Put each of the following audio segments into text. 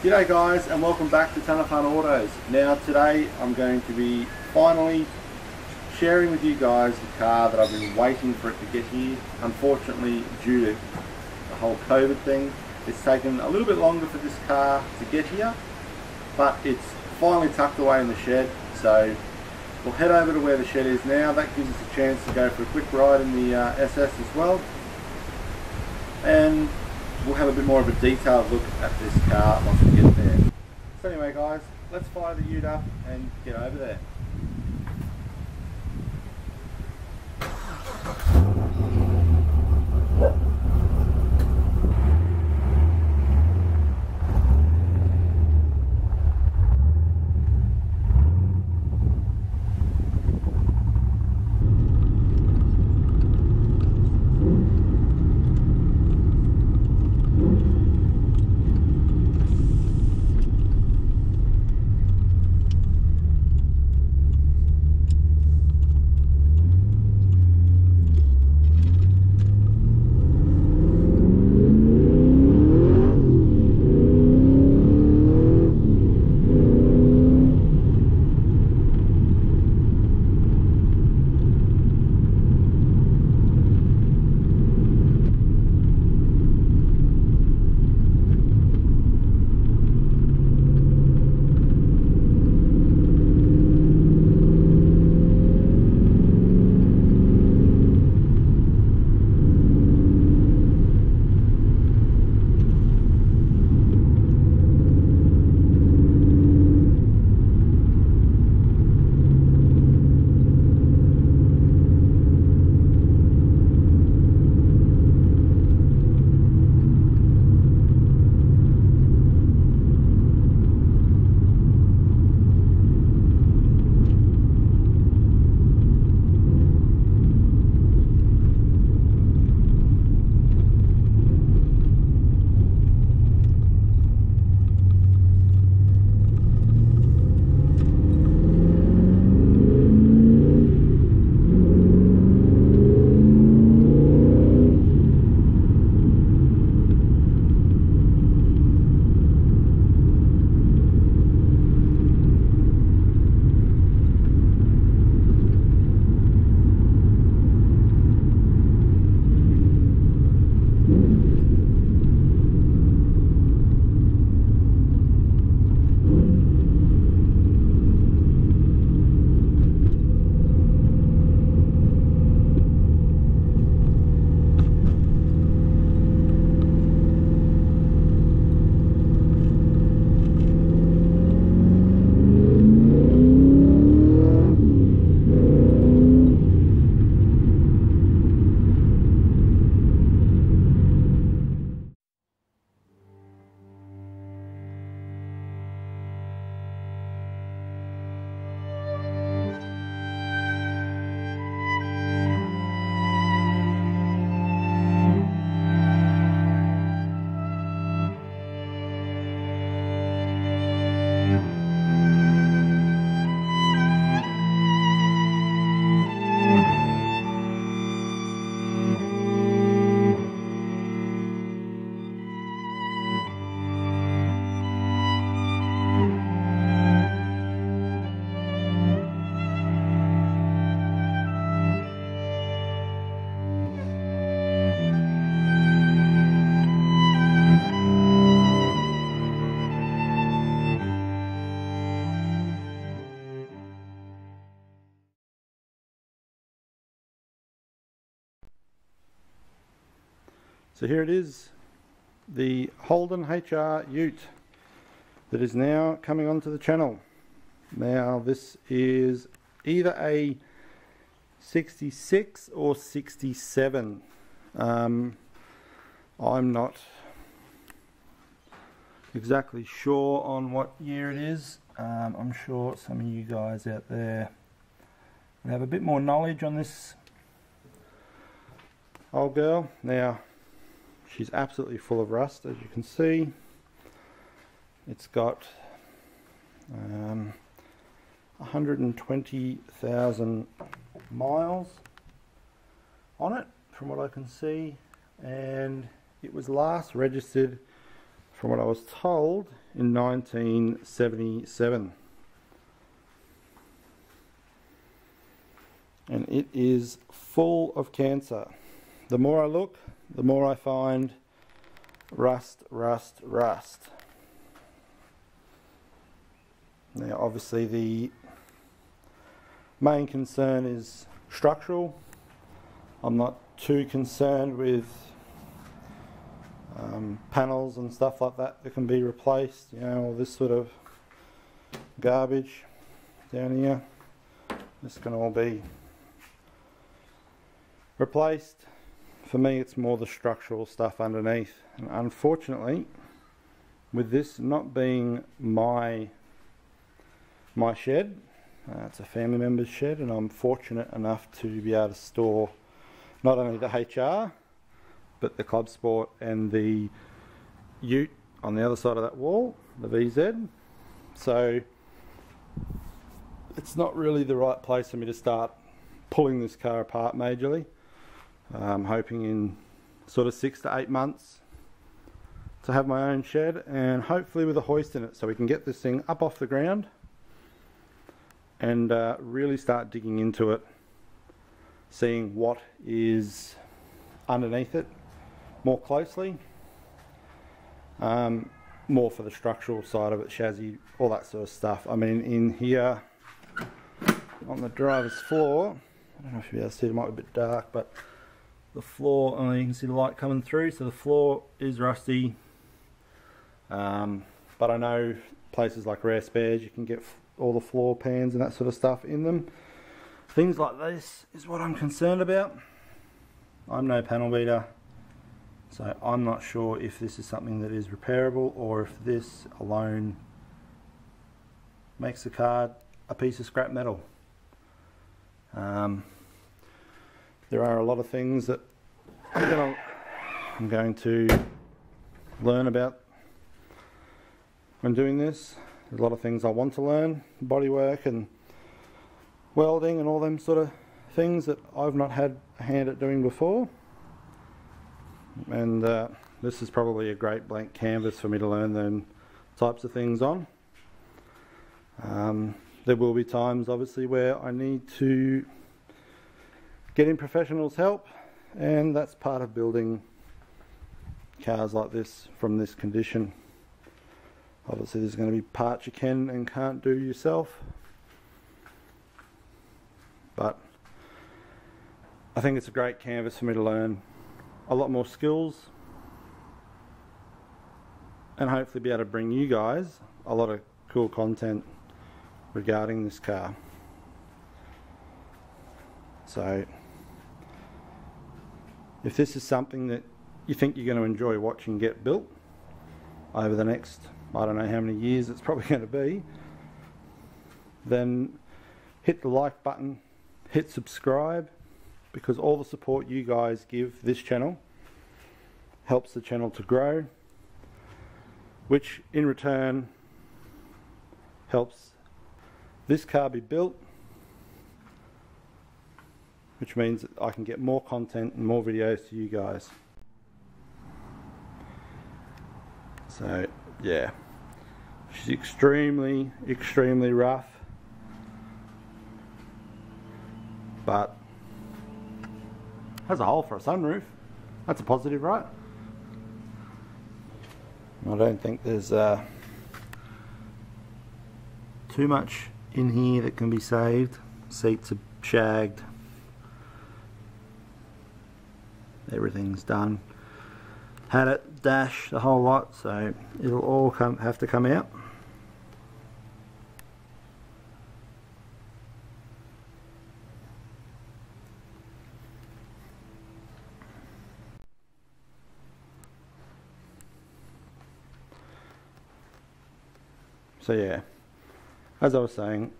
G'day guys, and welcome back to Ton of Fun Autos. Now today I'm going to be finally sharing with you guys the car that I've been waiting for it to get here. Unfortunately, due to the whole COVID thing, it's taken a little bit longer for this car to get here, but it's finally tucked away in the shed. So we'll head over to where the shed is now. That gives us a chance to go for a quick ride in the SS as well, and we'll have a bit more of a detailed look at this car once we get there. So anyway guys, let's fire the ute up and get over there. So here it is, the Holden HR Ute that is now coming onto the channel. Now this is either a 66 or 67. I'm not exactly sure on what year it is. I'm sure some of you guys out there will have a bit more knowledge on this old girl. Now, she's absolutely full of rust, as you can see. It's got 120,000 miles on it, from what I can see, and it was last registered from what I was told, in 1977. And it is full of cancer. The more I look, the more I find rust, rust, rust. Now obviously the main concern is structural. I'm not too concerned with panels and stuff like that that can be replaced, you know, all this sort of garbage down here. This can all be replaced. For me, it's more the structural stuff underneath, and unfortunately with this not being my shed, it's a family member's shed, and I'm fortunate enough to be able to store not only the HR but the Club Sport and the Ute on the other side of that wall, the VZ. So it's not really the right place for me to start pulling this car apart majorly. I'm hoping in sort of 6 to 8 months to have my own shed, and hopefully with a hoist in it, so we can get this thing up off the ground and really start digging into it, seeing what is underneath it more closely, more for the structural side of it, chassis, all that sort of stuff. I mean, in here on the driver's floor, I don't know if you'll be able to see, it might be a bit dark, but the floor, you can see the light coming through, so the floor is rusty. But I know places like Rare Spares, you can get all the floor pans and that sort of stuff in them. Things like this is what I'm concerned about. I'm no panel beater, so I'm not sure if this is something that is repairable or if this alone makes the car a piece of scrap metal. There are a lot of things that I'm going to learn about when doing this. There's a lot of things I want to learn, bodywork and welding and all them sort of things that I've not had a hand at doing before. And this is probably a great blank canvas for me to learn them types of things on. There will be times obviously where I need to get in professionals' help, and that's part of building cars like this from this condition. Obviously there's going to be parts you can and can't do yourself, but I think it's a great canvas for me to learn a lot more skills and hopefully be able to bring you guys a lot of cool content regarding this car. So if this is something that you think you're going to enjoy watching get built over the next, I don't know how many years it's probably going to be, then hit the like button, hit subscribe, because all the support you guys give this channel helps the channel to grow, which in return helps this car be built, which means that I can get more content and more videos to you guys. So yeah, she's extremely rough, but has a hole for a sunroof. That's a positive, right? I don't think there's too much in here that can be saved. Seats are shagged. Everything's done. Had it, dash, the whole lot, so it'll all have to come out. So yeah, as I was saying,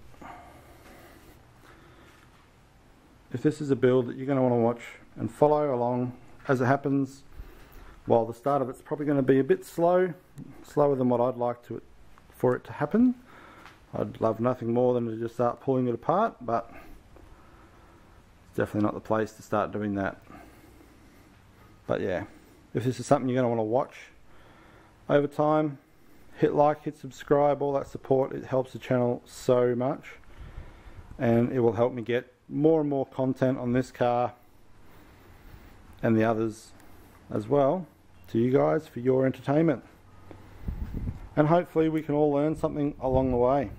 if this is a build that you're going to want to watch and follow along as it happens, while the start of it's probably going to be a bit slower than what I'd like for it to happen. I'd love nothing more than to just start pulling it apart, but it's definitely not the place to start doing that. But yeah, if this is something you're going to want to watch over time. Hit like, hit subscribe, all that support. It helps the channel so much, and it will help me get more and more content on this car and the others as well to you guys for your entertainment. And hopefully we can all learn something along the way.